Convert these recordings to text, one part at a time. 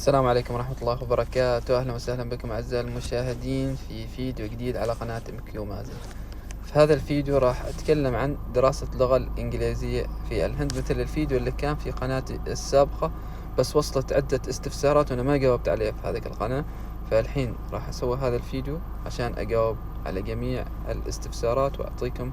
السلام عليكم ورحمة الله وبركاته. أهلا وسهلا بكم أعزائي المشاهدين في فيديو جديد على قناة MQ مازن. في هذا الفيديو راح أتكلم عن دراسة اللغة الإنجليزية في الهند، مثل الفيديو اللي كان في قناتي السابقة، بس وصلت عدة استفسارات وأنا ما جاوبت عليها في هذه القناة. فالحين راح أسوي هذا الفيديو عشان أجاوب على جميع الاستفسارات وأعطيكم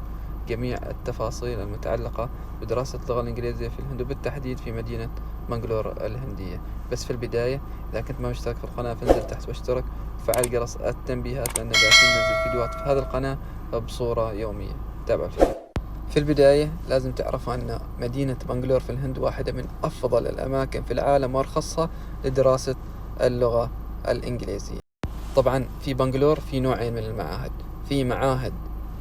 جميع التفاصيل المتعلقة بدراسة اللغة الإنجليزية في الهند، وبالتحديد في مدينة بنغلور الهندية. بس في البداية إذا كنت ما مشترك في القناة فانزل تحت واشترك وفعل جرس التنبيهات، لأن قاعدين ننزل فيديوهات في هذه القناة بصورة يومية. تابع الفيديو. في البداية لازم تعرفوا أن مدينة بنغلور في الهند واحدة من أفضل الأماكن في العالم وأرخصها لدراسة اللغة الإنجليزية. طبعا في بنغلور في نوعين من المعاهد، في معاهد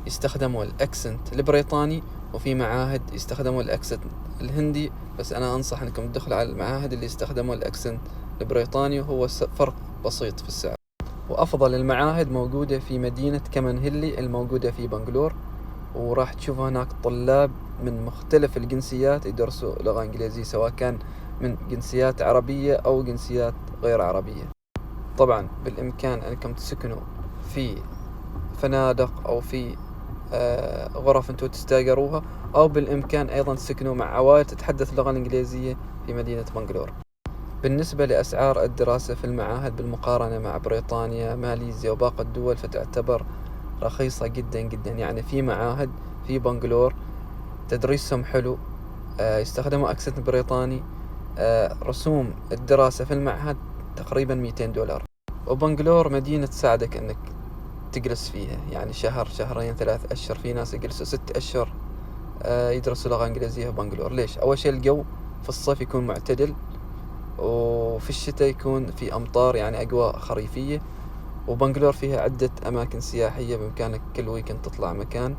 يستخدموا الأكسنت البريطاني وفي معاهد يستخدموا الأكسنت الهندي، بس أنا أنصح أنكم تدخلوا على المعاهد اللي يستخدموا الأكسنت البريطاني، وهو فرق بسيط في السعر. وأفضل المعاهد موجودة في مدينة كمان هيلي الموجودة في بنغلور، وراح تشوفوا هناك طلاب من مختلف الجنسيات يدرسوا لغة إنجليزية، سواء كان من جنسيات عربية أو جنسيات غير عربية. طبعا بالإمكان أنكم تسكنوا في فنادق أو في غرف أنتوا تستأجروها، أو بالإمكان أيضا تسكنوا مع عوائل تتحدث اللغة الإنجليزية في مدينة بنغلور. بالنسبة لأسعار الدراسة في المعاهد بالمقارنة مع بريطانيا، ماليزيا وباقي الدول، فتعتبر رخيصة جدا جدا. يعني في معاهد في بنغلور تدريسهم حلو، يستخدموا أكسنت بريطاني، رسوم الدراسة في المعهد تقريبا $200. وبنغلور مدينة تساعدك أنك تجلس فيها، يعني شهر شهرين 3 أشهر، في ناس يجلسوا 6 أشهر يدرسوا لغة إنجليزية في بنغلور. ليش؟ أول شيء الجو في الصيف يكون معتدل، وفي الشتاء يكون في أمطار، يعني أجواء خريفية. وبنغلور فيها عدة أماكن سياحية بإمكانك كل ويكند تطلع مكان.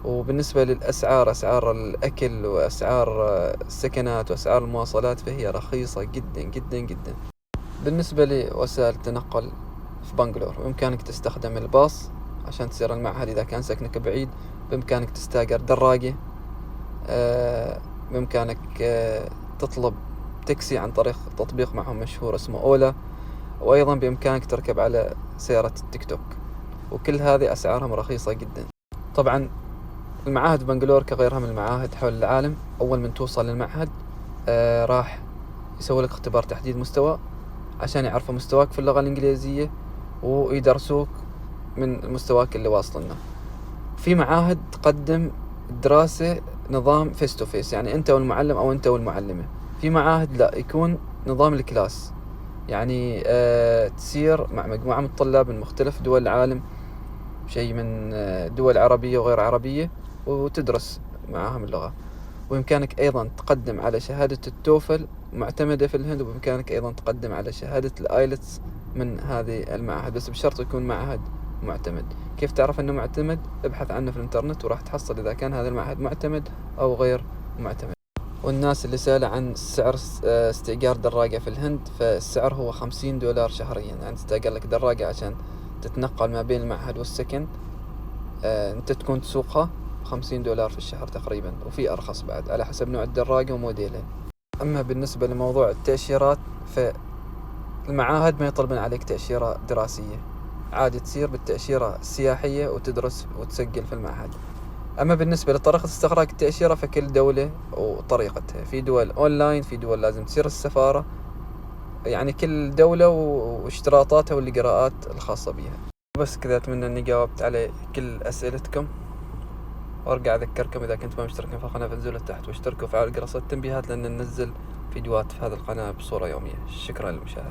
وبالنسبة للأسعار، أسعار الأكل وأسعار السكنات وأسعار المواصلات، فهي رخيصة جدا جدا جدا. بالنسبة لوسائل التنقل في بنغلور، بإمكانك تستخدم الباص عشان تسير المعهد. إذا كان سكنك بعيد بإمكانك تستأجر دراجة، بإمكانك تطلب تاكسي عن طريق تطبيق معهم مشهور اسمه أولا، وأيضا بإمكانك تركب على سيارة التيك توك، وكل هذه أسعارهم رخيصة جدا. طبعا المعاهد بنغلور كغيرها من المعاهد حول العالم، أول من توصل للمعهد راح يسوي لك اختبار تحديد مستوى عشان يعرفوا مستواك في اللغة الإنجليزية ويدرسوك من مستواك اللي واصل لنا. في معاهد تقدم الدراسة نظام فيس تو فيس، يعني أنت والمعلم أو أنت والمعلمة. في معاهد لا، يكون نظام الكلاس، يعني تسير مع مجموعة من الطلاب من مختلف دول العالم، شيء من دول عربية وغير عربية، وتدرس معاهم اللغة. وبإمكانك أيضا تقدم على شهادة التوفل معتمدة في الهند، وبإمكانك أيضا تقدم على شهادة الآيلتس من هذه المعاهد، بس بشرط يكون معهد معتمد. كيف تعرف أنه معتمد؟ ابحث عنه في الإنترنت وراح تحصل إذا كان هذا المعهد معتمد أو غير معتمد. والناس اللي سأل عن سعر استئجار دراجة في الهند، فالسعر هو $50 شهريا، يعني تستأجر لك دراجة عشان تتنقل ما بين المعهد والسكن. أنت تكون تسوقها $50 في الشهر تقريبا، وفي أرخص بعد على حسب نوع الدراجة وموديلها. أما بالنسبة لموضوع التأشيرات، فالمعاهد ما يطلبون عليك تأشيرة دراسية، عادي تسير بالتأشيرة السياحية وتدرس وتسجل في المعهد. أما بالنسبة لطريقة استخراج التأشيرة، فكل دولة وطريقتها، في دول أونلاين، في دول لازم تسير السفارة، يعني كل دولة واشتراطاتها والإجراءات الخاصة بها. بس كذا، أتمنى أني جاوبت على كل أسئلتكم، وارجع اذكركم اذا كنتم مشتركين في القناة فانزلوا تحت واشتركوا وفعلوا جرس التنبيهات، لان ننزل فيديوهات في هذه القناة بصورة يومية. شكرا للمشاهدة.